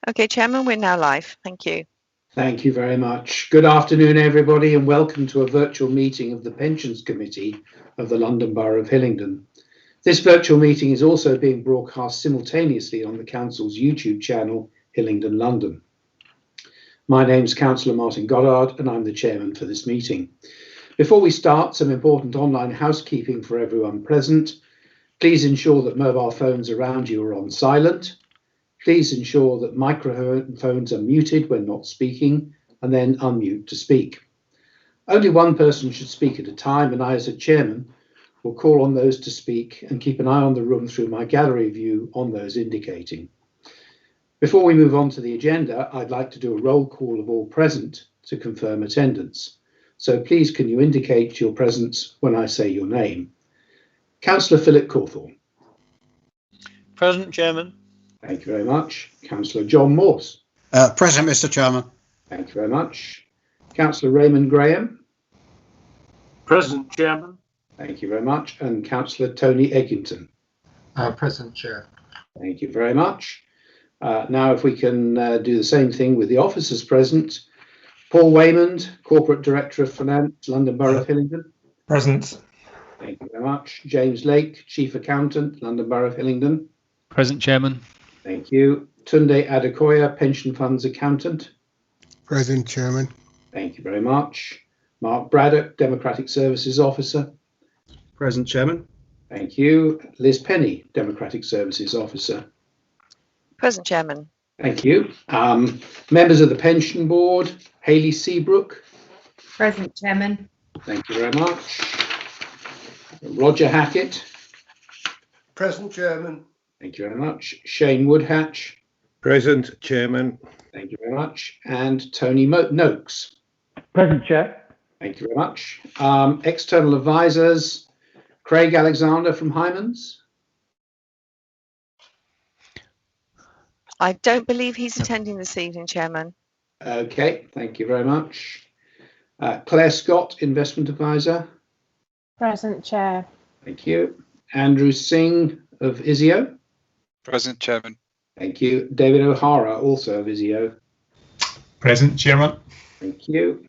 Okay, Chairman, we're now live. Thank you. Thank you very much. Good afternoon, everybody, and welcome to a virtual meeting of the Pensions Committee of the London Borough of Hillingdon. This virtual meeting is also being broadcast simultaneously on the Council's YouTube channel, Hillingdon London. My name's Councillor Martin Goddard, and I'm the chairman for this meeting. Before we start, some important online housekeeping for everyone present. Please ensure that mobile phones around you are on silent. Please ensure that microphones are muted when not speaking, and then unmute to speak. Only one person should speak at a time, and I, as a chairman, will call on those to speak and keep an eye on the room through my gallery view on those indicating. Before we move on to the agenda, I'd like to do a roll call of all present to confirm attendance. So please, can you indicate your presence when I say your name? Councillor Philip Cawthorne. Present, Chairman. Thank you very much. Councillor John Morse. Present, Mr. Chairman. Thank you very much. Councillor Raymond Graham. Present, Chairman. Thank you very much. And Councillor Tony Eggington. Present, Chair. Thank you very much. Now, if we can do the same thing with the officers present. Paul Waymond, Corporate Director of Finance, London Borough of Hillingdon. Present. Thank you very much. James Lake, Chief Accountant, London Borough of Hillingdon. Present, Chairman. Thank you. Tunde Adekoya, Pension Funds Accountant. Present, Chairman. Thank you very much. Mark Braddock, Democratic Services Officer. Present, Chairman. Thank you. Liz Penny, Democratic Services Officer. Present, Chairman. Thank you. Members of the Pension Board, Hayley Seabrook. Present, Chairman. Thank you very much. Roger Hackett. Present, Chairman. Thank you very much. Shane Woodhatch. Present, Chairman. Thank you very much. And Tony Noakes. Present, Chair. Thank you very much. External advisors, Craig Alexander from Hymans. I don't believe he's attending this evening, Chairman. Okay, thank you very much. Claire Scott, Investment Advisor. Present, Chair. Thank you. Andrew Singh of ISIO. Present, Chairman. Thank you. David O'Hara, also of ISIO. Present, Chairman. Thank you.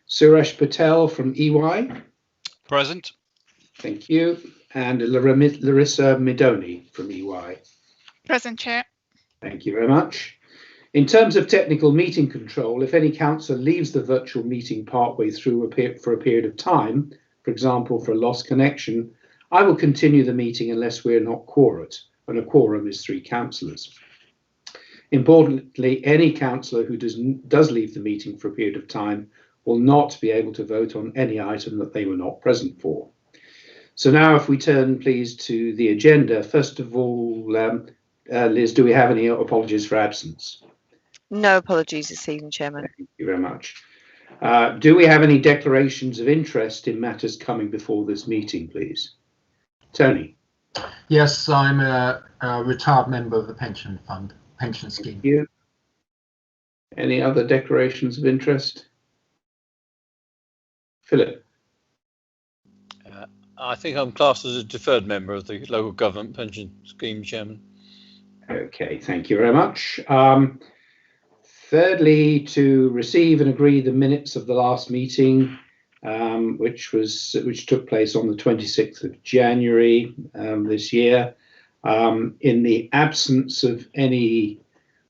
Suresh Patel from EY. Present. Thank you. And Larissa Midoni from EY. Present, Chair. Thank you very much. In terms of technical meeting control, if any councillor leaves the virtual meeting partway through for a period of time, for example, for a lost connection, I will continue the meeting unless we're not quorate, and a quorum is 3 councillors. Importantly, any councillor who does leave the meeting for a period of time will not be able to vote on any item that they were not present for. So now if we turn, please, to the agenda. First of all, Liz, do we have any apologies for absence? No apologies this evening, Chairman. Thank you very much. Do we have any declarations of interest in matters coming before this meeting, please? Tony. Yes, I'm a retired member of the pension scheme. Thank you. Any other declarations of interest? Philip. I think I'm classed as a deferred member of the local government pension scheme, Chairman. Okay, thank you very much. Thirdly, to receive and agree the minutes of the last meeting, which took place on the 26th of January this year. In the absence of any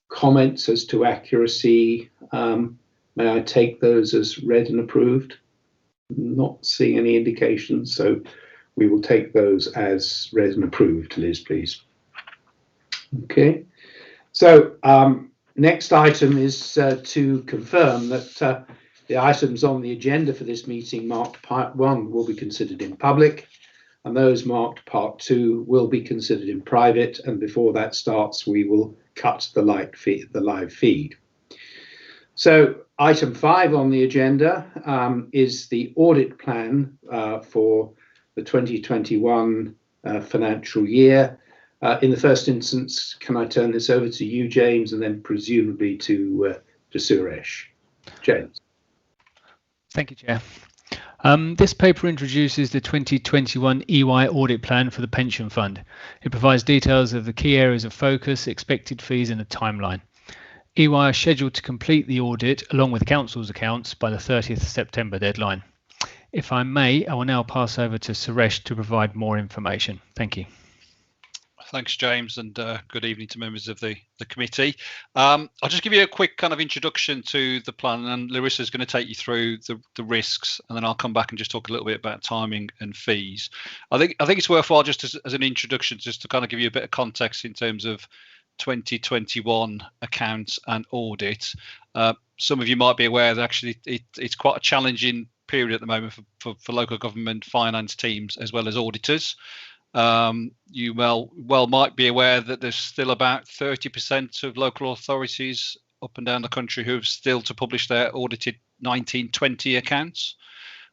comments as to accuracy, may I take those as read and approved? Not seeing any indications, so we will take those as read and approved. Liz, please. Okay, so next item is to confirm that the items on the agenda for this meeting marked part 1 will be considered in public, and those marked part 2 will be considered in private, and before that starts we will cut the live feed. So item 5 on the agenda is the audit plan for the 2021 financial year. In the first instance, can I turn this over to you, James, and then presumably to Suresh? James. Thank you, Chair. This paper introduces the 2021 EY audit plan for the pension fund. It provides details of the key areas of focus, expected fees and a timeline. EY are scheduled to complete the audit along with council's accounts by the 30th of September deadline. If I may, I will now pass over to Suresh to provide more information. Thank you. Thanks, James, and good evening to members of the committee. I'll just give you a quick kind of introduction to the plan, and Larissa is going to take you through the risks, and then I'll come back and just talk a little bit about timing and fees. I think it's worthwhile just as an introduction, just to kind of give you a bit of context in terms of 2021 accounts and audit. Some of you might be aware that actually it's quite a challenging period at the moment for local government finance teams as well as auditors. You might be aware that there's still about 30% of local authorities up and down the country who have still to publish their audited 1920 accounts,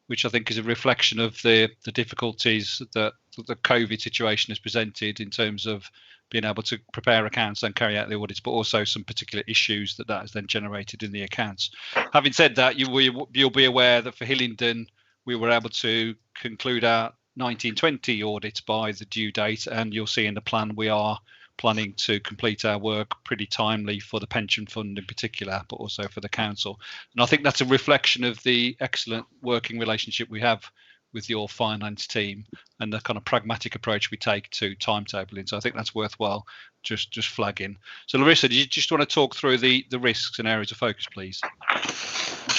which I think is a reflection of the difficulties that the COVID situation has presented in terms of being able to prepare accounts and carry out the audits, but also some particular issues that has then generated in the accounts. Having said that, you'll be aware that for Hillingdon, we were able to conclude our 1920 audits by the due date, and you'll see in the plan we are planning to complete our work pretty timely for the pension fund in particular, but also for the council. And I think that's a reflection of the excellent working relationship we have with your finance team and the kind of pragmatic approach we take to timetabling. So I think that's worthwhile just flagging. So Larissa, do you just want to talk through the risks and areas of focus, please?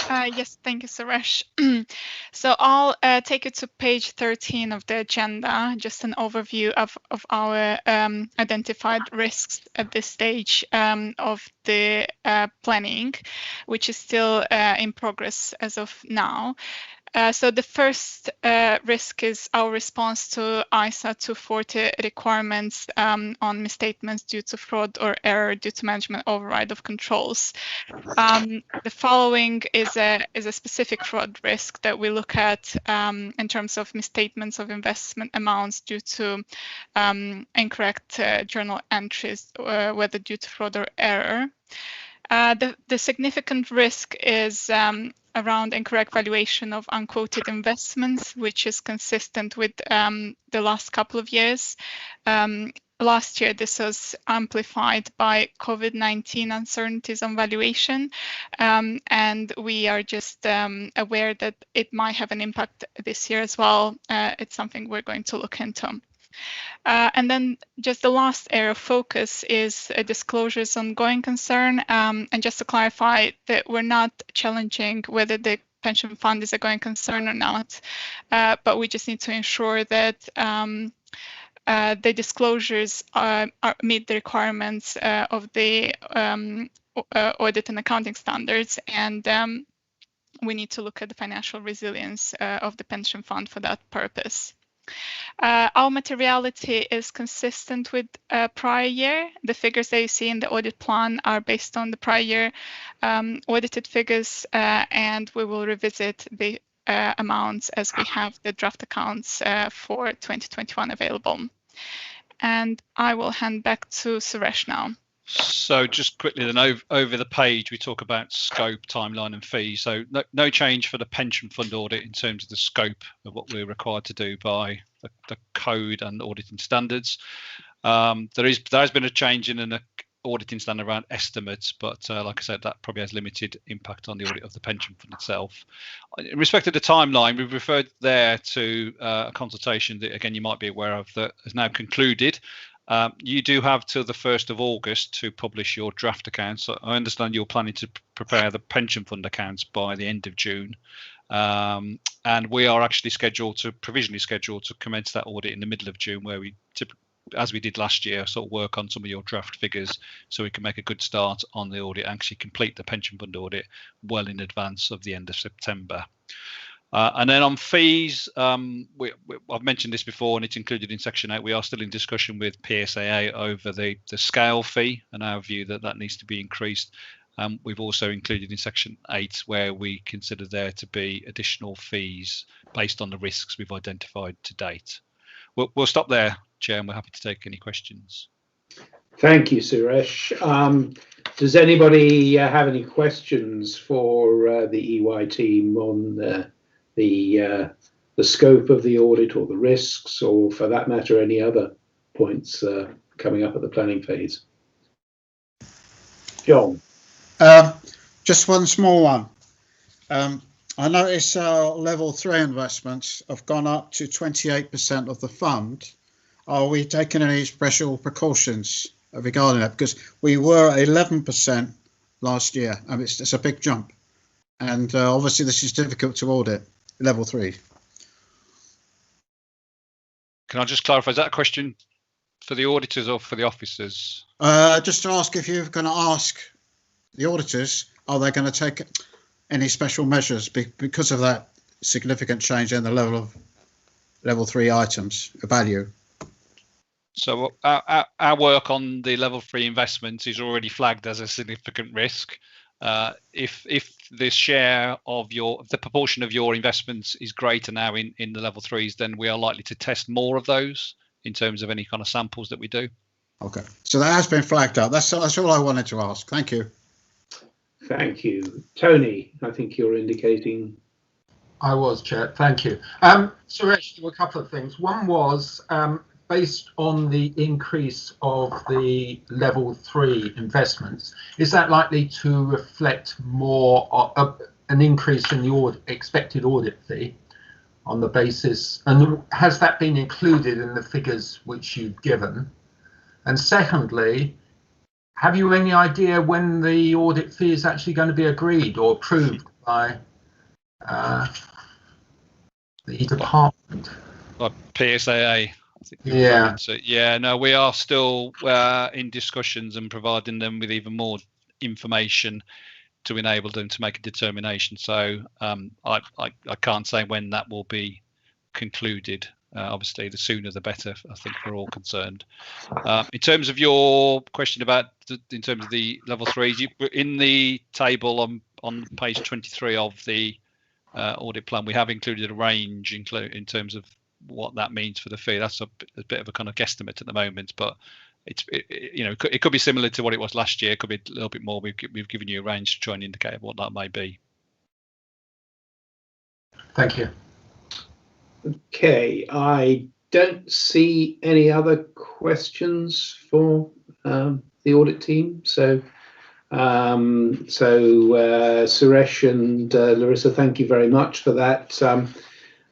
Yes, thank you, Suresh. So I'll take you to page 13 of the agenda, just an overview of our identified risks at this stage of the planning, which is still in progress as of now. So the first risk is our response to ISA 240 requirements on misstatements due to fraud or error due to management override of controls. The following is a specific fraud risk that we look at in terms of misstatements of investment amounts due to incorrect journal entries, whether due to fraud or error. The significant risk is around incorrect valuation of unquoted investments, which is consistent with the last couple of years. Last year, this was amplified by COVID-19 uncertainties on valuation, and we are just aware that it might have an impact this year as well. It's something we're going to look into. And then just the last area of focus is disclosures on going concern. And just to clarify that we're not challenging whether the pension fund is a going concern or not, but we just need to ensure that the disclosures meet the requirements of the audit and accounting standards, and we need to look at the financial resilience of the pension fund for that purpose. Our materiality is consistent with prior year. The figures that you see in the audit plan are based on the prior year audited figures, and we will revisit the amounts as we have the draft accounts for 2021 available. And I will hand back to Suresh now. So just quickly then, over the page we talk about scope, timeline and fees. So no change for the pension fund audit in terms of the scope of what we're required to do by the code and auditing standards. There has been a change in an auditing standard around estimates, but like I said, that probably has limited impact on the audit of the pension fund itself. In respect to the timeline, we've referred there to a consultation that, again, you might be aware of, that has now concluded. You do have till the 1st of August to publish your draft accounts. So I understand you're planning to prepare the pension fund accounts by the end of June. And we are actually provisionally scheduled to commence that audit in the middle of June, where we, as we did last year, sort of work on some of your draft figures so we can make a good start on the audit, actually complete the pension fund audit well in advance of the end of September. And then on fees, I've mentioned this before, and it's included in Section 8. We are still in discussion with PSAA over the scale fee and our view that needs to be increased. We've also included in Section 8 where we consider there to be additional fees based on the risks we've identified to date. We'll stop there, Chair, and we're happy to take any questions. Thank you, Suresh. Does anybody have any questions for the EY team on the scope of the audit or the risks, or for that matter, any other points coming up at the planning phase? John. Just one small one. I notice our level 3 investments have gone up to 28% of the fund. Are we taking any special precautions regarding that? Because we were 11% last year, and it's a big jump. And obviously this is difficult to audit, level 3. Can I just clarify, is that a question for the auditors or for the officers? Just to ask if you're going to ask the auditors, are they going to take any special measures because of that significant change in the level of level 3 items value? So our work on the level 3 investments is already flagged as a significant risk. If the share of the proportion of your investments is greater now in the level 3s, then we are likely to test more of those in terms of any kind of samples that we do. Okay, so that has been flagged up. That's all I wanted to ask. Thank you. Thank you. Tony, I think you're indicating. I was, Chair. Thank you. Suresh, there were a couple of things. One was based on the increase of the level 3 investments. Is that likely to reflect more an increase in the expected audit fee on the basis? And has that been included in the figures which you've given? And secondly, have you any idea when the audit fee is actually going to be agreed or approved by the department? By PSAA. Yeah. So, yeah, no, we are still in discussions and providing them with even more information to enable them to make a determination. So I can't say when that will be concluded. Obviously, the sooner the better, I think, for all concerned. In terms of your question about in terms of the level 3s, in the table on page 23 of the audit plan, we have included a range in terms of what that means for the fee. That's a bit of a kind of guesstimate at the moment, but it could be similar to what it was last year. It could be a little bit more. We've given you a range to try and indicate what that may be. Thank you. Okay, I don't see any other questions for the audit team. So, Suresh and Larissa, thank you very much for that.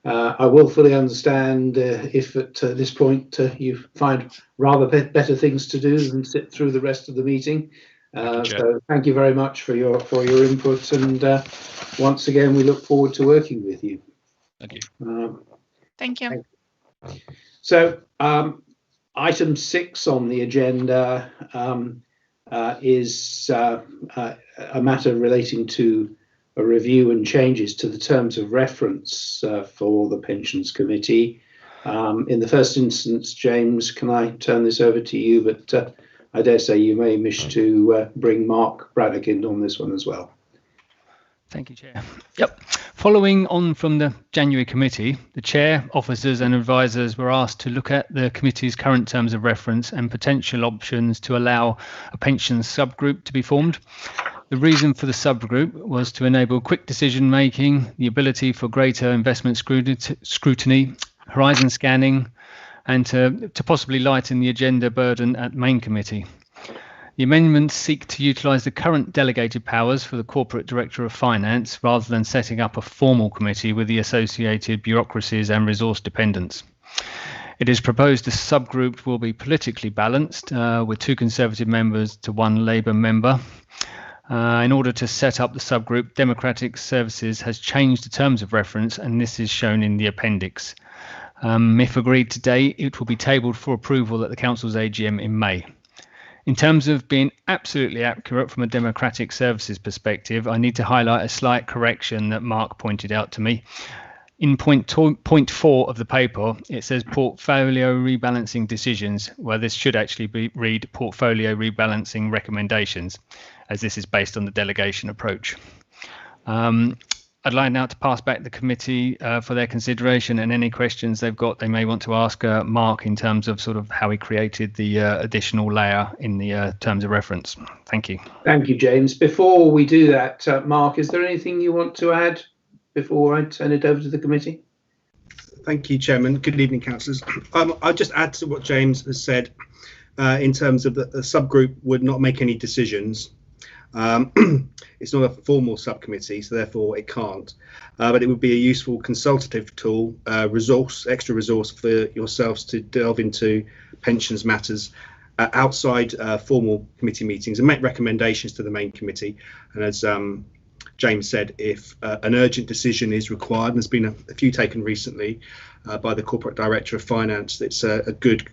I will fully understand if at this point you find rather better things to do than sit through the rest of the meeting. So thank you very much for your input, and once again we look forward to working with you. Thank you. Thank you. So item 6 on the agenda is a matter relating to a review and changes to the terms of reference for the Pensions Committee. In the first instance, James, can I turn this over to you? But I dare say you may wish to bring Mark Braddock in on this one as well. Thank you, Chair. Yep. Following on from the January committee, the Chair, officers and advisors were asked to look at the committee's current terms of reference and potential options to allow a pensions subgroup to be formed. The reason for the subgroup was to enable quick decision making, the ability for greater investment scrutiny, horizon scanning, and to possibly lighten the agenda burden at main committee. The amendments seek to utilise the current delegated powers for the Corporate Director of Finance rather than setting up a formal committee with the associated bureaucracies and resource dependence. It is proposed the subgroup will be politically balanced with 2 Conservative members to 1 Labour member. In order to set up the subgroup, Democratic Services has changed the terms of reference, and this is shown in the appendix. If agreed today, it will be tabled for approval at the Council's AGM in May. In terms of being absolutely accurate from a Democratic Services perspective, I need to highlight a slight correction that Mark pointed out to me. In point 4 of the paper, it says portfolio rebalancing decisions, where this should actually read portfolio rebalancing recommendations, as this is based on the delegation approach. I'd like now to pass back the committee for their consideration, and any questions they've got, they may want to ask Mark in terms of sort of how he created the additional layer in the terms of reference. Thank you. Thank you, James. Before we do that, Mark, is there anything you want to add before I turn it over to the committee? Thank you, Chairman. Good evening, councillors. I'll just add to what James has said in terms of the subgroup would not make any decisions. It's not a formal subcommittee, so therefore it can't. But it would be a useful consultative tool, extra resource for yourselves to delve into pensions matters outside formal committee meetings and make recommendations to the main committee. And as James said, if an urgent decision is required, and there's been a few taken recently by the Corporate Director of Finance, it's a good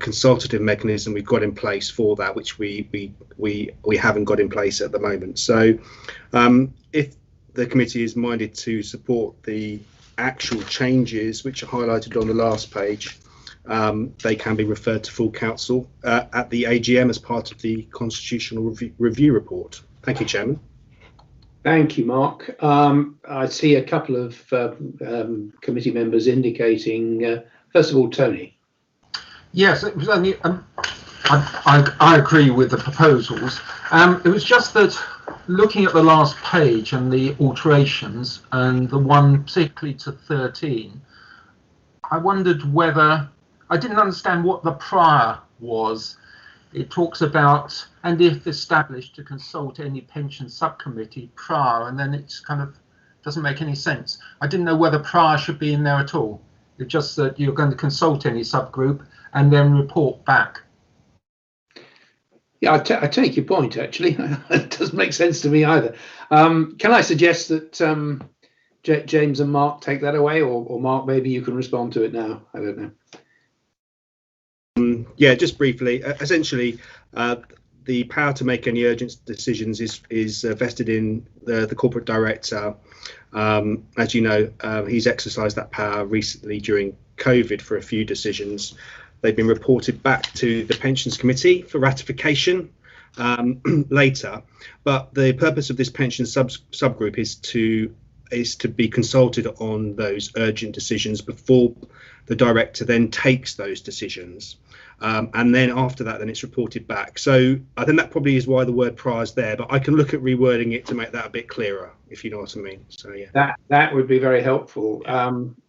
consultative mechanism we've got in place for that, which we haven't got in place at the moment. So if the committee is minded to support the actual changes which are highlighted on the last page, they can be referred to full council at the AGM as part of the constitutional review report. Thank you, Chairman. Thank you, Mark. I see a couple of committee members indicating, first of all, Tony. Yes, it was only, I agree with the proposals. It was just that looking at the last page and the alterations, and the one particularly to 13, I wondered whether, I didn't understand what the prior was. It talks about, and if established, to consult any pension subcommittee prior, and then it's kind of doesn't make any sense. I didn't know whether prior should be in there at all. It's just that you're going to consult any subgroup and then report back. Yeah, I take your point, actually. It doesn't make sense to me either. Can I suggest that James and Mark take that away, or Mark, maybe you can respond to it now? I don't know. Yeah, just briefly, essentially, the power to make any urgent decisions is vested in the corporate director. As you know, he's exercised that power recently during COVID for a few decisions. They've been reported back to the pensions committee for ratification later. But the purpose of this pension subgroup is to be consulted on those urgent decisions before the director then takes those decisions. And then after that, then it's reported back. So I think that probably is why the word prior is there, but I can look at rewording it to make that a bit clearer, if you know what I mean. So yeah, that would be very helpful.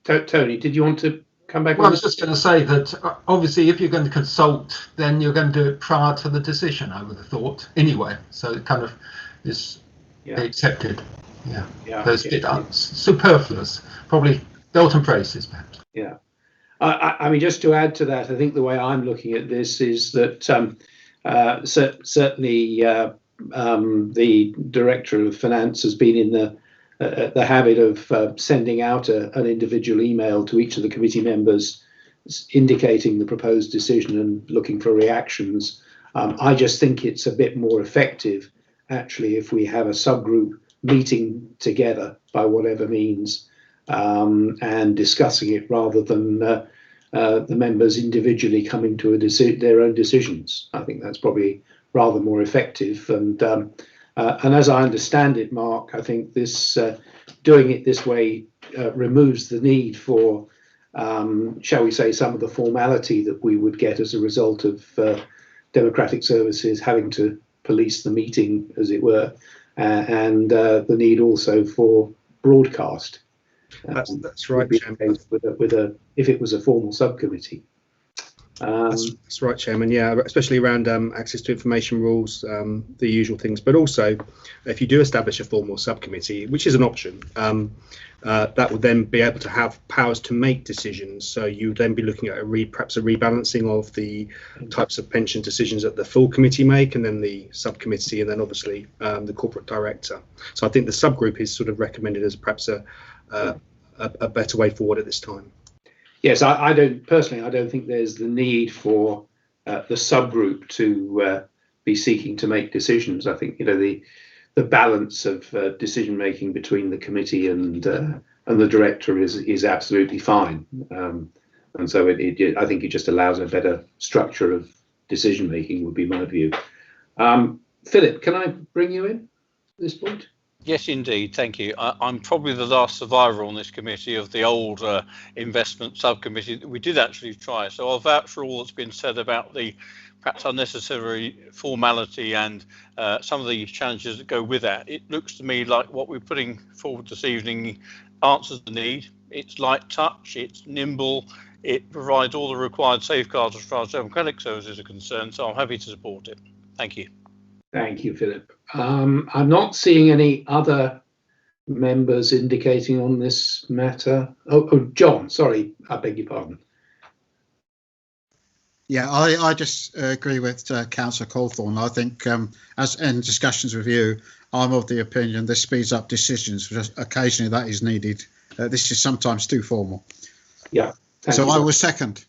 Tony, did you want to come back? Well, I was just going to say that obviously if you're going to consult, then you're going to do it prior to the decision, I would have thought, anyway. So it kind of is accepted. Yeah, those bit superfluous, probably belt and braces, perhaps. Yeah. I mean, just to add to that, I think the way I'm looking at this is that certainly the Director of Finance has been in the habit of sending out an individual email to each of the committee members indicating the proposed decision and looking for reactions. I just think it's a bit more effective, actually, if we have a subgroup meeting together by whatever means, and discussing it rather than the members individually coming to their own decisions. I think that's probably rather more effective. And as I understand it, Mark, I think this doing it this way removes the need for, shall we say, some of the formality that we would get as a result of democratic services having to police the meeting, as it were, and the need also for broadcast. That's right, Chairman. If it was a formal subcommittee. That's right, Chairman. Yeah, especially around access to information rules, the usual things. But also, if you do establish a formal subcommittee, which is an option, that would then be able to have powers to make decisions. So you would then be looking at perhaps a rebalancing of the types of pension decisions that the full committee make, and then the subcommittee, and then obviously the corporate director. So I think the subgroup is sort of recommended as perhaps a better way forward at this time. Yes, I don't think there's the need for the subgroup to be seeking to make decisions. I think the balance of decision making between the committee and the director is absolutely fine, and so I think it just allows a better structure of decision making, would be my view. Philip, can I bring you in at this point? Yes, indeed. Thank you. I'm probably the last survivor on this committee of the old investment subcommittee that we did actually try. So I'll vouch for all that's been said about the perhaps unnecessary formality and some of the challenges that go with that. It looks to me like what we're putting forward this evening answers the need. It's light touch, it's nimble, it provides all the required safeguards as far as democratic services are concerned. So I'm happy to support it. Thank you. Thank you, Philip. I'm not seeing any other members indicating on this matter. Oh, John, sorry, I beg your pardon. Yeah, I just agree with Councillor Cawthorne. I think, as in discussions with you, I'm of the opinion this speeds up decisions. Occasionally that is needed. This is sometimes too formal. Yeah. So I will second.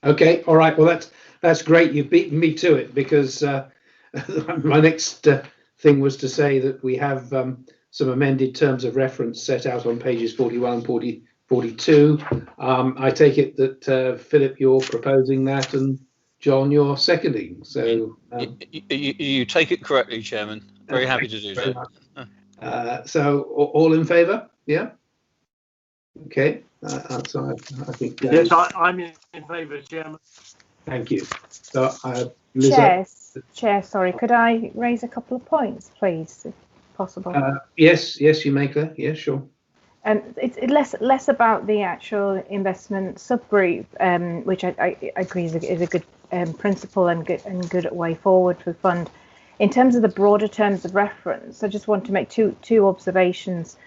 Okay, all right. Well, that's great. You've beaten me to it, because my next thing was to say that we have some amended terms of reference set out on pages 41 and 42. I take it that Philip, you're proposing that, and John, you're seconding. So you take it correctly, Chairman. Very happy to do so. So all in favour? Yeah. Okay. So I think. Yes, I'm in favour, Chairman. Thank you. So, Liza, Chair, sorry, could I raise a couple of points, please, if possible? Yes, you may, Claire. Yeah, sure. It's less about the actual investment subgroup, which I agree is a good principle and good way forward for the fund. In terms of the broader terms of reference, I just want to make two observations.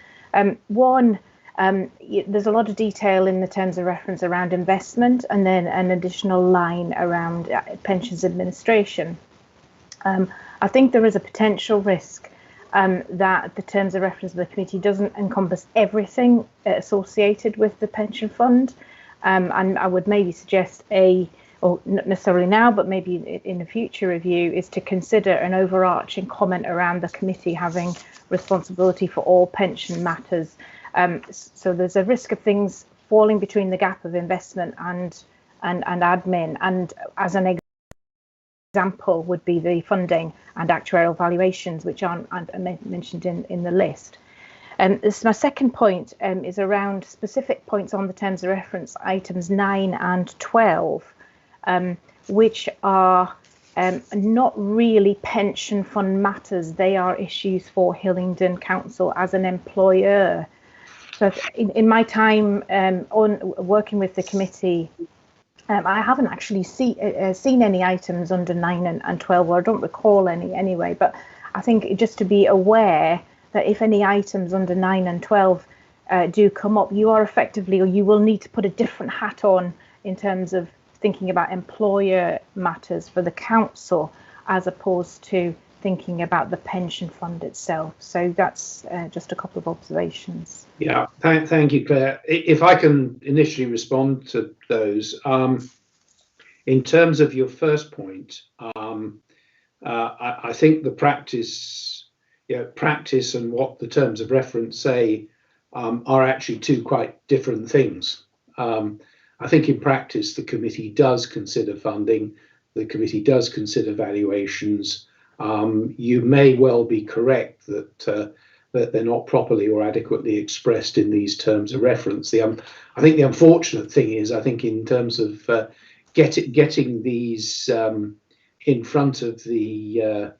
One, there's a lot of detail in the terms of reference around investment, and then an additional line around pensions administration. I think there is a potential risk that the terms of reference of the committee doesn't encompass everything associated with the pension fund, and I would maybe suggest or not necessarily now, but maybe in a future review, is to consider an overarching comment around the committee having responsibility for all pension matters. So there's a risk of things falling between the gap of investment and admin, and as an example would be the funding and actuarial valuations, which aren't mentioned in the list. This, my second point is around specific points on the terms of reference, items 9 and 12, which are not really pension fund matters. They are issues for Hillingdon Council as an employer. So in my time on working with the committee, I haven't actually seen any items under 9 and 12, or I don't recall any anyway, but I think just to be aware that if any items under 9 and 12 do come up, you are effectively, or you will need to put a different hat on in terms of thinking about employer matters for the council, as opposed to thinking about the pension fund itself. So that's just a couple of observations. Yeah, thank you, Claire. If I can initially respond to those, in terms of your first point, I think the practice and what the terms of reference say are actually two quite different things. I think in practice, the committee does consider funding, the committee does consider valuations. You may well be correct that they're not properly or adequately expressed in these terms of reference. I think the unfortunate thing is, I think in terms of getting these in front of the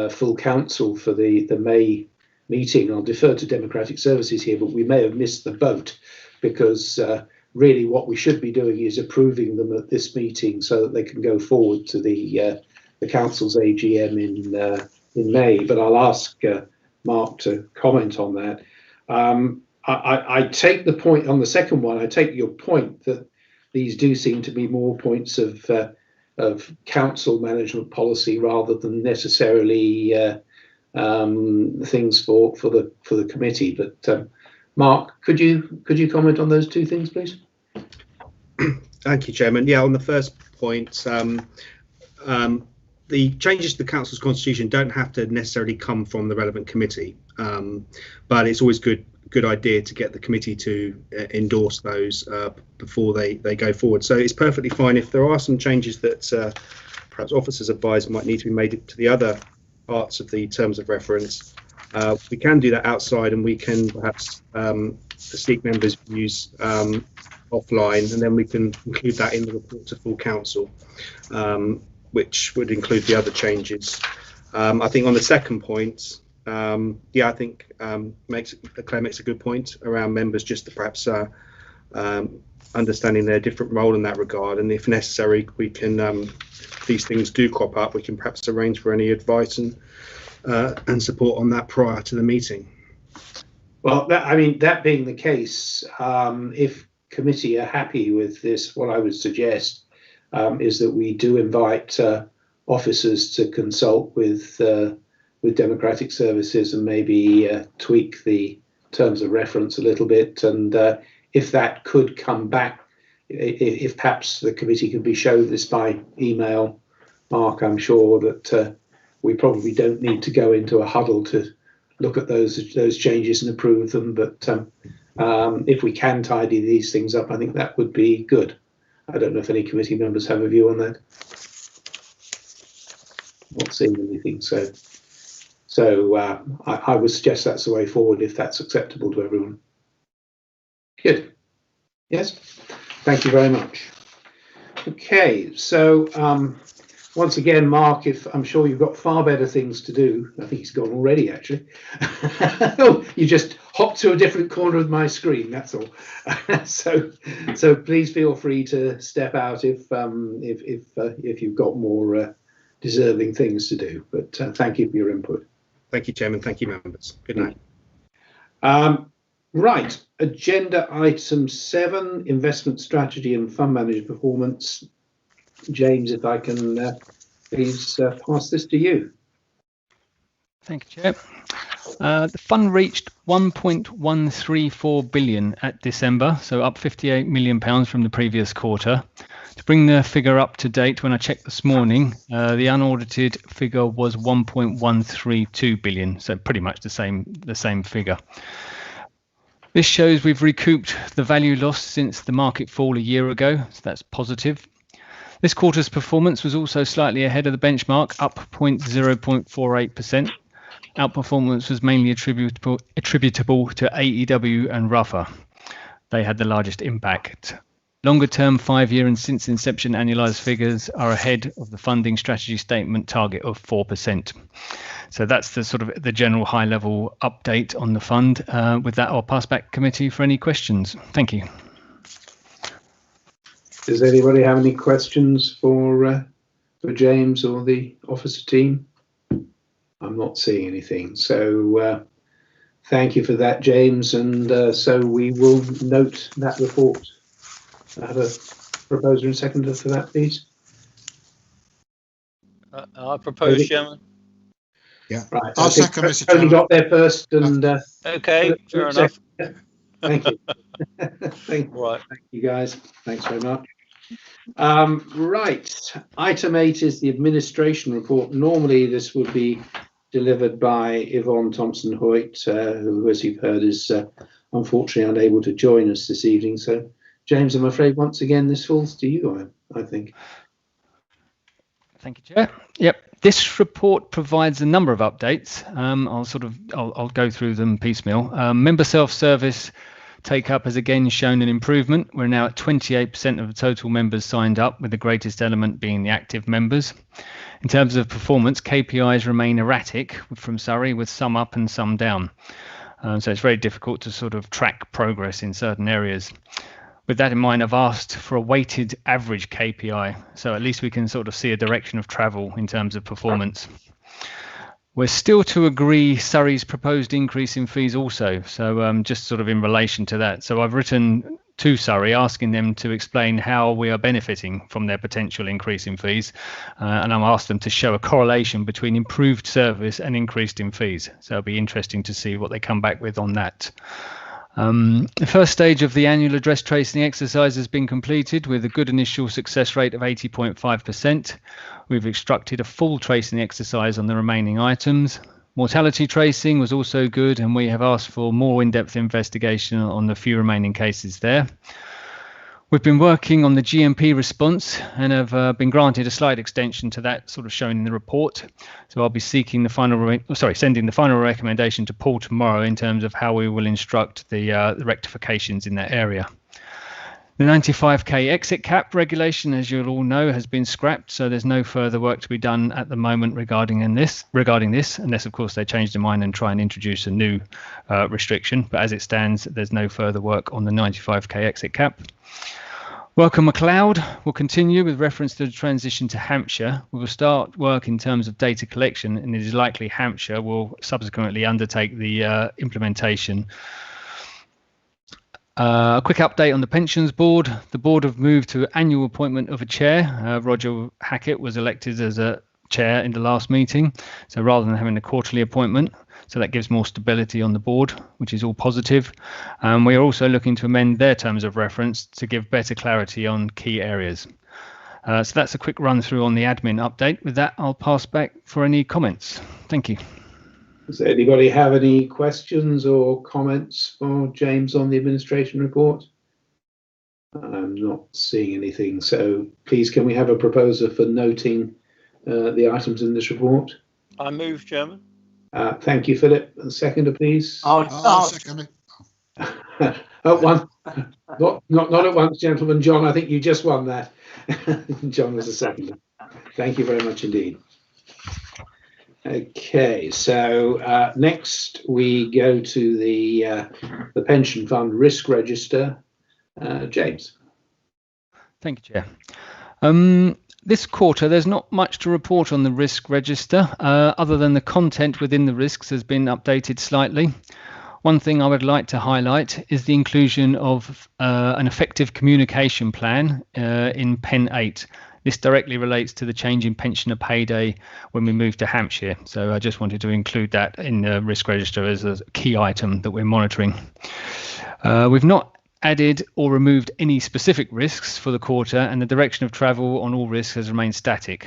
full council for the May meeting, I'll defer to Democratic Services here, but we may have missed the boat, because really what we should be doing is approving them at this meeting so that they can go forward to the council's AGM in May. But I'll ask Mark to comment on that. I take the point on the second one. I take your point that these do seem to be more points of council management policy rather than necessarily things for the committee. But Mark, could you comment on those two things, please? Thank you, Chairman. Yeah, on the first point, the changes to the council's constitution don't have to necessarily come from the relevant committee, but it's always good idea to get the committee to endorse those before they go forward. So it's perfectly fine if there are some changes that perhaps officers advise might need to be made to the other parts of the terms of reference. We can do that outside, and we can perhaps seek members' views offline, and then we can include that in the report to full council, which would include the other changes. I think on the second point, I think Claire makes a good point around members just to perhaps understanding their different role in that regard, and if necessary, we can, if these things do crop up, we can perhaps arrange for any advice and support on that prior to the meeting. Well, that being the case, if committee are happy with this, what I would suggest is that we do invite officers to consult with Democratic Services and maybe tweak the terms of reference a little bit, and if that could come back, if perhaps the committee could be shown this by email, Mark, I'm sure that we probably don't need to go into a huddle to look at those changes and approve them, but if we can tidy these things up, I think that would be good. I don't know if any committee members have a view on that. Not seeing anything, so I would suggest that's the way forward if that's acceptable to everyone. Good. Yes. Thank you very much. Okay. So once again, Mark, if I'm sure you've got far better things to do. I think he's gone already, actually. Oh, you just hopped to a different corner of my screen. That's all. So please feel free to step out if you've got more deserving things to do. But thank you for your input. Thank you, Chairman. Thank you, members. Good night. Right, agenda item 7, investment strategy and fund manager performance. James, if I can please pass this to you. Thank you, Chair. The fund reached 1.134 billion at December, so up £58 million from the previous quarter. To bring the figure up to date, when I checked this morning, the unaudited figure was 1.132 billion, so pretty much the same figure. This shows we've recouped the value lost since the market fall a year ago, so that's positive. This quarter's performance was also slightly ahead of the benchmark, up 0.48%. Outperformance was mainly attributable to AEW and Ruffer. They had the largest impact. Longer term 5-year and since inception annualized figures are ahead of the funding strategy statement target of 4%. So that's the sort of the general high level update on the fund. With that, I'll pass back committee for any questions. Thank you. Does anybody have any questions for James or the officer team? I'm not seeing anything. So thank you for that, James. And so we will note that report. I have a proposer and seconder for that, please. I propose, Chairman. Yeah, right. I'll second, Mr. Tony Chairman. got there first, and okay, fair enough. Thank you. Thank you, guys. Thanks very much. Right, item 8 is the administration report. Normally, this would be delivered by Yvonne Thompson-Hoyt, who, as you've heard, is unfortunately unable to join us this evening. So, James, I'm afraid once again this falls to you, I think. Thank you, Chair. Yep, this report provides a number of updates. I'll go through them piecemeal. Member self-service take-up has again shown an improvement. We're now at 28% of the total members signed up, with the greatest element being the active members. In terms of performance, KPIs remain erratic from Surrey, with some up and some down. So it's very difficult to sort of track progress in certain areas. With that in mind, I've asked for a weighted average KPI, so at least we can sort of see a direction of travel in terms of performance. We're still to agree Surrey's proposed increase in fees also, so just sort of in relation to that. So I've written to Surrey asking them to explain how we are benefiting from their potential increase in fees, and I've asked them to show a correlation between improved service and increased in fees. So it'll be interesting to see what they come back with on that. The first stage of the annual address tracing exercise has been completed with a good initial success rate of 80.5%. We've instructed a full tracing exercise on the remaining items. Mortality tracing was also good, and we have asked for more in-depth investigation on the few remaining cases there. We've been working on the GMP response and have been granted a slight extension to that, sort of shown in the report. So I'll be seeking the sending the final recommendation to Paul tomorrow in terms of how we will instruct the rectifications in that area. The 95k exit cap regulation, as you'll all know, has been scrapped, so there's no further work to be done at the moment regarding this, unless of course they change their mind and try and introduce a new restriction. But as it stands, there's no further work on the 95k exit cap. Welcome MacLeod will continue with reference to the transition to Hampshire. We will start work in terms of data collection, and it is likely Hampshire will subsequently undertake the implementation. A quick update on the pensions board. The board have moved to annual appointment of a chair. Roger Hackett was elected as a chair in the last meeting, so rather than having a quarterly appointment, so that gives more stability on the board, which is all positive. We are also looking to amend their terms of reference to give better clarity on key areas. So that's a quick run through on the admin update. With that, I'll pass back for any comments. Thank you. Does anybody have any questions or comments for James on the administration report? I'm not seeing anything, so please can we have a proposer for noting the items in this report? I move, Chairman. Thank you, Philip. A seconder, please. I'll second it. One, not at once, gentlemen. John, I think you just won that. John was a seconder. Thank you very much indeed. Okay, so next we go to the pension fund risk register. James. Thank you, Chair. This quarter, there's not much to report on the risk register, other than the content within the risks has been updated slightly. One thing I would like to highlight is the inclusion of an effective communication plan in Pen 8. This directly relates to the change in pensioner payday when we move to Hampshire. So I just wanted to include that in the risk register as a key item that we're monitoring. We've not added or removed any specific risks for the quarter, and the direction of travel on all risks has remained static.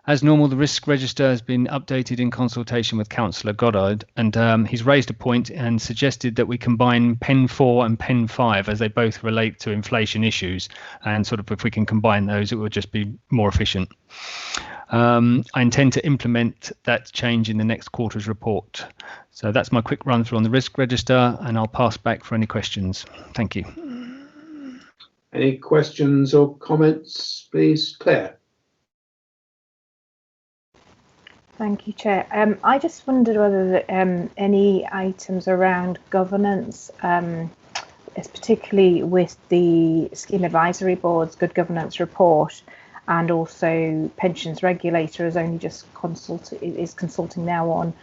As normal, the risk register has been updated in consultation with Councillor Goddard, and he's raised a point and suggested that we combine Pen 4 and Pen 5 as they both relate to inflation issues, and sort of if we can combine those, it would just be more efficient. I intend to implement that change in the next quarter's report. So that's my quick run through on the risk register, and I'll pass back for any questions. Thank you. Any questions or comments, please? Claire. Thank you, Chair. I just wondered whether any items around governance, particularly with the Scheme Advisory Board's Good Governance report, and also Pensions Regulator is only just consulting now on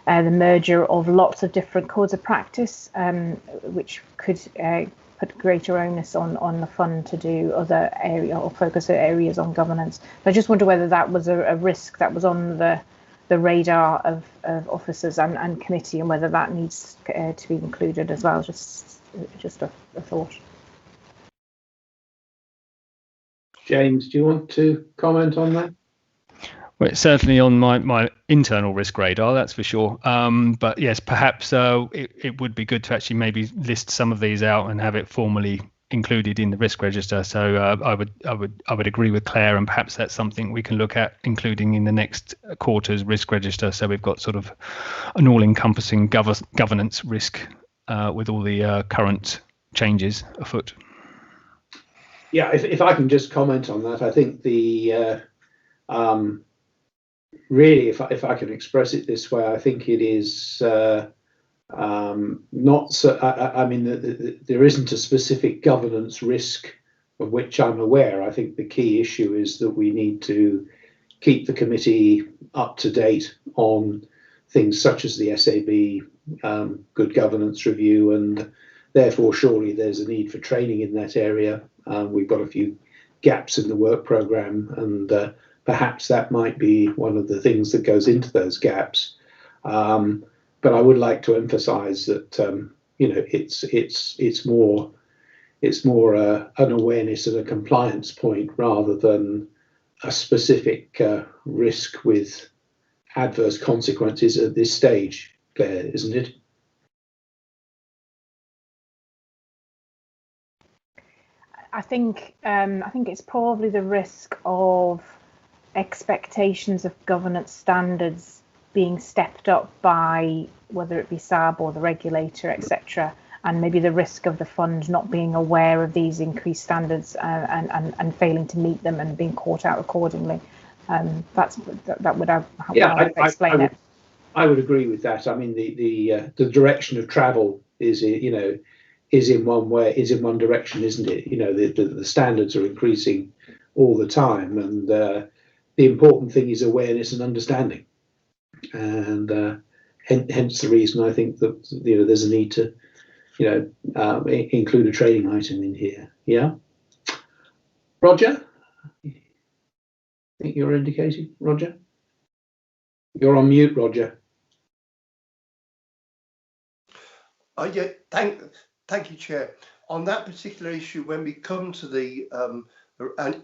the merger of lots of different codes of practice, which could put greater onus on the fund to do other area or focus areas on governance. But I just wonder whether that was a risk that was on the radar of officers and committee, and whether that needs to be included as well. Just a thought. James, do you want to comment on that? Well, it's certainly on my internal risk radar, that's for sure. But yes, perhaps it would be good to actually maybe list some of these out and have it formally included in the risk register. So I would agree with Claire, and perhaps that's something we can look at including in the next quarter's risk register. So we've got sort of an all-encompassing governance risk with all the current changes afoot. Yeah, if I can just comment on that, I think the really, if I can express it this way, I think it is not so. I mean, there isn't a specific governance risk of which I'm aware. I think the key issue is that we need to keep the committee up to date on things such as the SAB good governance review, and therefore surely there's a need for training in that area. We've got a few gaps in the work programme, and perhaps that might be one of the things that goes into those gaps. But I would like to emphasise that it's more an awareness and a compliance point rather than a specific risk with adverse consequences at this stage, Claire, isn't it? I think it's probably the risk of expectations of governance standards being stepped up by whether it be SAB or the regulator, etc., and maybe the risk of the fund not being aware of these increased standards and failing to meet them and being caught out accordingly. That would have how I would explain it. I would agree with that. I mean, the direction of travel is in one direction, isn't it? The standards are increasing all the time, and the important thing is awareness and understanding, and hence the reason I think that there's a need to include a training item in here. Yeah, Roger, I think you're indicating. Roger, you're on mute, Roger. Yeah, thank you, Chair. On that particular issue, when we come to the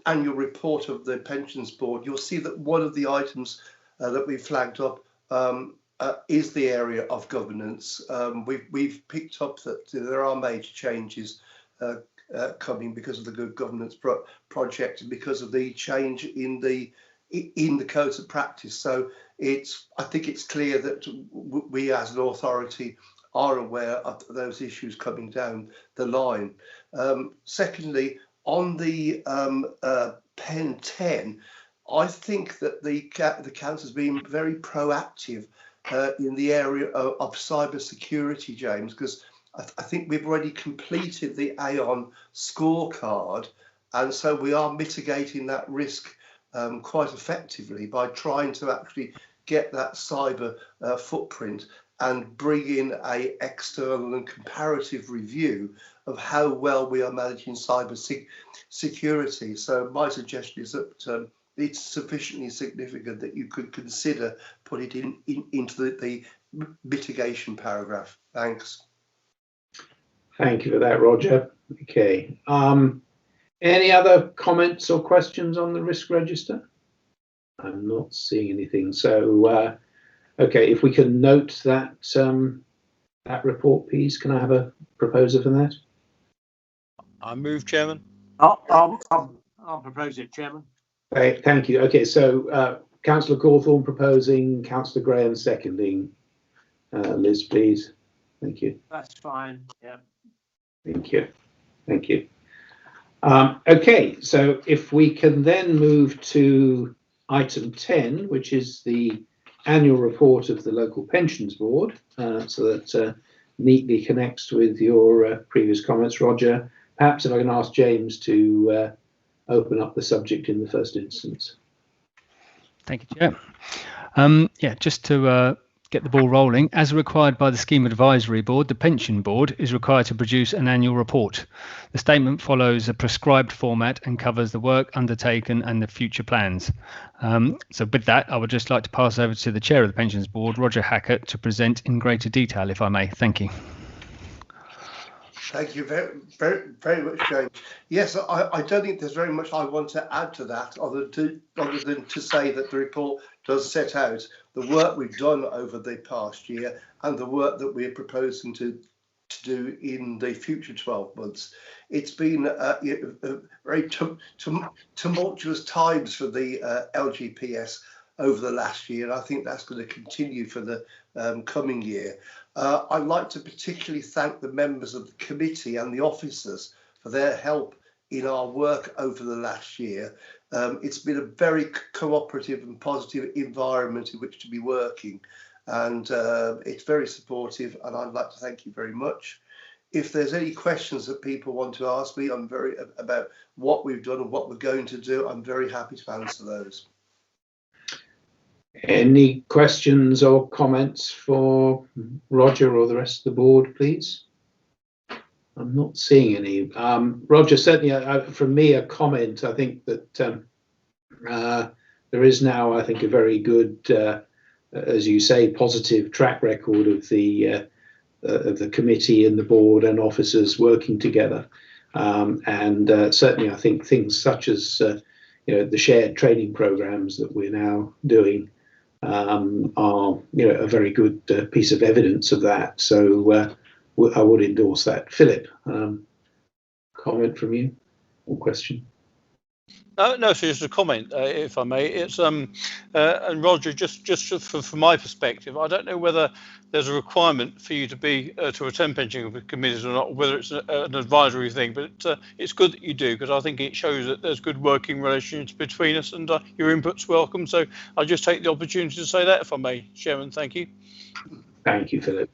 annual report of the Pensions Board, you'll see that one of the items that we flagged up is the area of governance. We've picked up that there are major changes coming because of the Good Governance project and because of the change in the codes of practice. So I think it's clear that we as an authority are aware of those issues coming down the line. Secondly, on the Pen 10, I think that the council has been very proactive in the area of cyber security, James, because I think we've already completed the Aon scorecard, and so we are mitigating that risk quite effectively by trying to actually get that cyber footprint and bring in an external and comparative review of how well we are managing cyber security. So my suggestion is that it's sufficiently significant that you could consider put it into the mitigation paragraph. Thanks. Thank you for that, Roger. Okay. Any other comments or questions on the risk register? I'm not seeing anything. So, okay, if we can note that that report, please. Can I have a proposer for that? I move, Chairman. I'll propose it, Chairman. Okay, thank you. Okay, so Councillor Cawthorne proposing, Councillor Graham seconding. Liz, please. Thank you. That's fine. Yeah. Thank you. Thank you. Okay, so if we can then move to item 10, which is the annual report of the Local Pensions Board, so that neatly connects with your previous comments, Roger. Perhaps if I can ask James to open up the subject in the first instance. Thank you, Chair. Yeah, just to get the ball rolling, as required by the Scheme Advisory Board, the Pension Board is required to produce an annual report. The statement follows a prescribed format and covers the work undertaken and the future plans. So with that, I would just like to pass over to the Chair of the Pensions Board, Roger Hackett, to present in greater detail, if I may. Thank you. Thank you very much, James. Yes, I don't think there's very much I want to add to that, other than to say that the report does set out the work we've done over the past year and the work that we're proposing to do in the future 12 months. It's been very tumultuous times for the LGPS over the last year, and I think that's going to continue for the coming year. I'd like to particularly thank the members of the committee and the officers for their help in our work over the last year. It's been a very cooperative and positive environment in which to be working, and it's very supportive, and I'd like to thank you very much. If there's any questions that people want to ask me, about what we've done and what we're going to do, I'm very happy to answer those. Any questions or comments for Roger or the rest of the board, please? I'm not seeing any. Roger, certainly from me, a comment. I think that there is now, I think, a very good, as you say, positive track record of the committee and the board and officers working together. And certainly, I think things such as the shared training programs that we're now doing are a very good piece of evidence of that. So I would endorse that. Philip, comment from you or question? No, so just a comment, if I may. It's and Roger, just from my perspective, I don't know whether there's a requirement for you to be to attend pension committees or not, whether it's an advisory thing. But it's good that you do, because I think it shows that there's good working relations between us, and your input's welcome. So I'll just take the opportunity to say that, if I may, Chairman. Thank you. Thank you, Philip.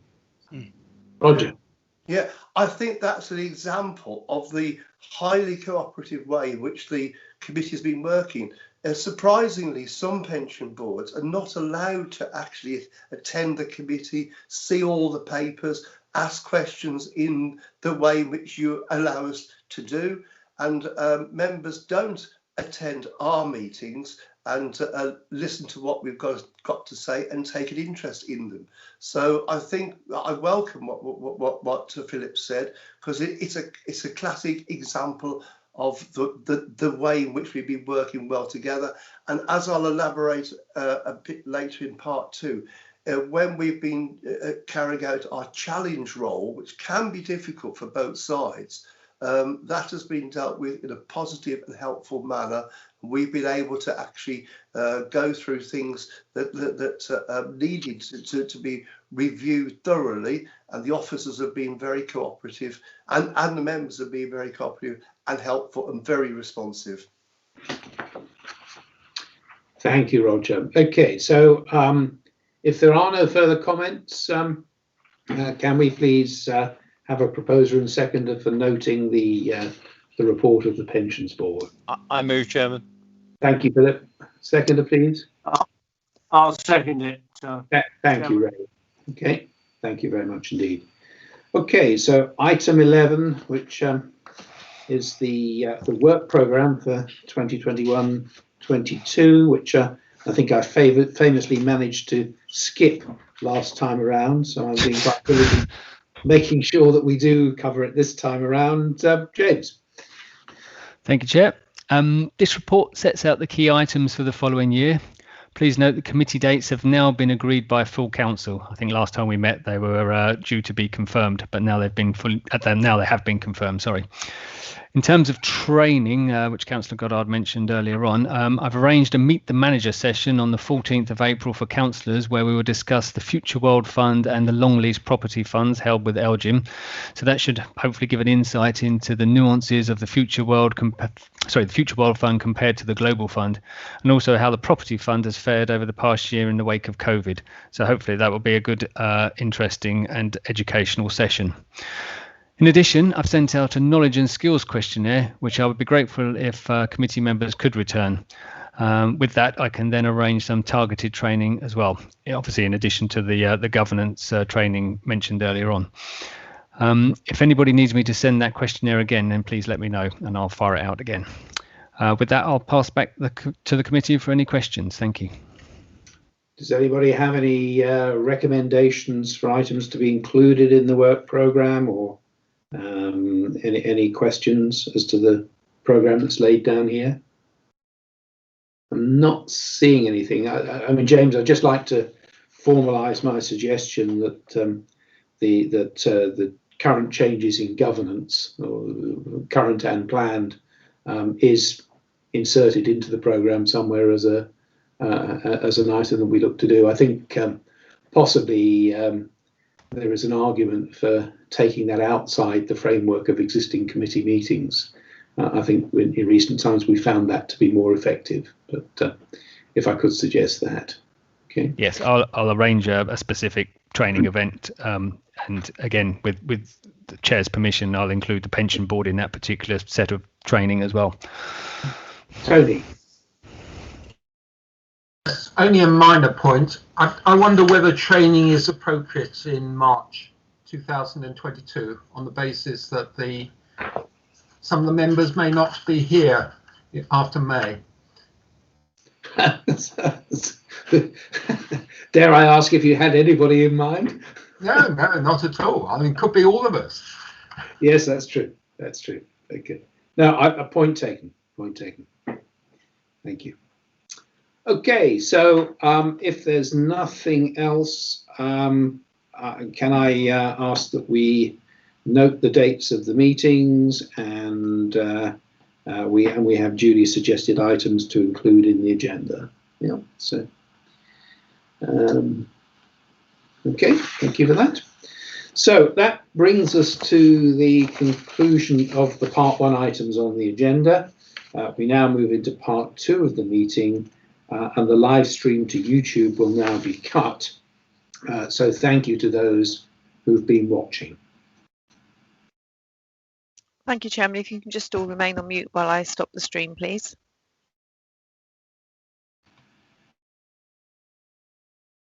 Roger. Yeah, I think that's an example of the highly cooperative way in which the committee has been working. Surprisingly, some pension boards are not allowed to actually attend the committee, see all the papers, ask questions in the way in which you allow us to do. And members don't attend our meetings and listen to what we've got to say and take an interest in them. So I think I welcome what Philip said, because it's a classic example of the way in which we've been working well together. And as I'll elaborate a bit later in part 2, when we've been carrying out our challenge role, which can be difficult for both sides, that has been dealt with in a positive and helpful manner. We've been able to actually go through things that needed to be reviewed thoroughly, and the officers have been very cooperative, and the members have been very cooperative and helpful and very responsive. Thank you, Roger. Okay, so if there are no further comments, can we please have a proposer and seconder for noting the report of the Pensions Board? I move, Chairman. Thank you, Philip. Seconder, please. I'll second it. Thank you, Ray. Okay, thank you very much indeed. Okay, so item 11, which is the work programme for 2021-22, which I think I famously managed to skip last time around, so I'm being quite diligent making sure that we do cover it this time around. James. Thank you, Chair. This report sets out the key items for the following year. Please note the committee dates have now been agreed by full council. I think last time we met they were due to be confirmed, but now they've been now they have been confirmed. Sorry. In terms of training, which Councillor Goddard mentioned earlier on, I've arranged a Meet the Manager session on the 14th of April for councillors, where we will discuss the Future World Fund and the Long Lease Property Funds held with LGIM. So that should hopefully give an insight into the nuances of the Future World Fund compared to the Global Fund, and also how the Property Fund has fared over the past year in the wake of COVID. So hopefully that will be a good, interesting and educational session. In addition, I've sent out a knowledge and skills questionnaire, which I would be grateful if committee members could return. With that, I can then arrange some targeted training as well, obviously in addition to the governance training mentioned earlier on. If anybody needs me to send that questionnaire again, then please let me know and I'll fire it out again. With that, I'll pass back to the committee for any questions. Thank you. Does anybody have any recommendations for items to be included in the work programme, or any questions as to the programme that's laid down here? I'm not seeing anything. I mean, James, I'd just like to formalise my suggestion that the current changes in governance, or current and planned, is inserted into the programme somewhere as an item that we look to do. I think possibly there is an argument for taking that outside the framework of existing committee meetings. I think in recent times we found that to be more effective, but if I could suggest that. Okay. Yes, I'll arrange a specific training event, and again with the chair's permission, I'll include the pension board in that particular set of training as well. Tony. Only a minor point. I wonder whether training is appropriate in March 2022 on the basis that some of the members may not be here after May. Dare I ask if you had anybody in mind? No, not at all. I mean, it could be all of us. Yes, that's true. That's true. Okay. No, a point taken. Point taken. Thank you. Okay, so if there's nothing else, can I ask that we note the dates of the meetings and we have duly suggested items to include in the agenda. Yeah, so okay, thank you for that. So that brings us to the conclusion of the part 1 items on the agenda. We now move into part 2 of the meeting, and the live stream to YouTube will now be cut. So thank you to those who've been watching. Thank you, Chairman. If you can just all remain on mute while I stop the stream, please.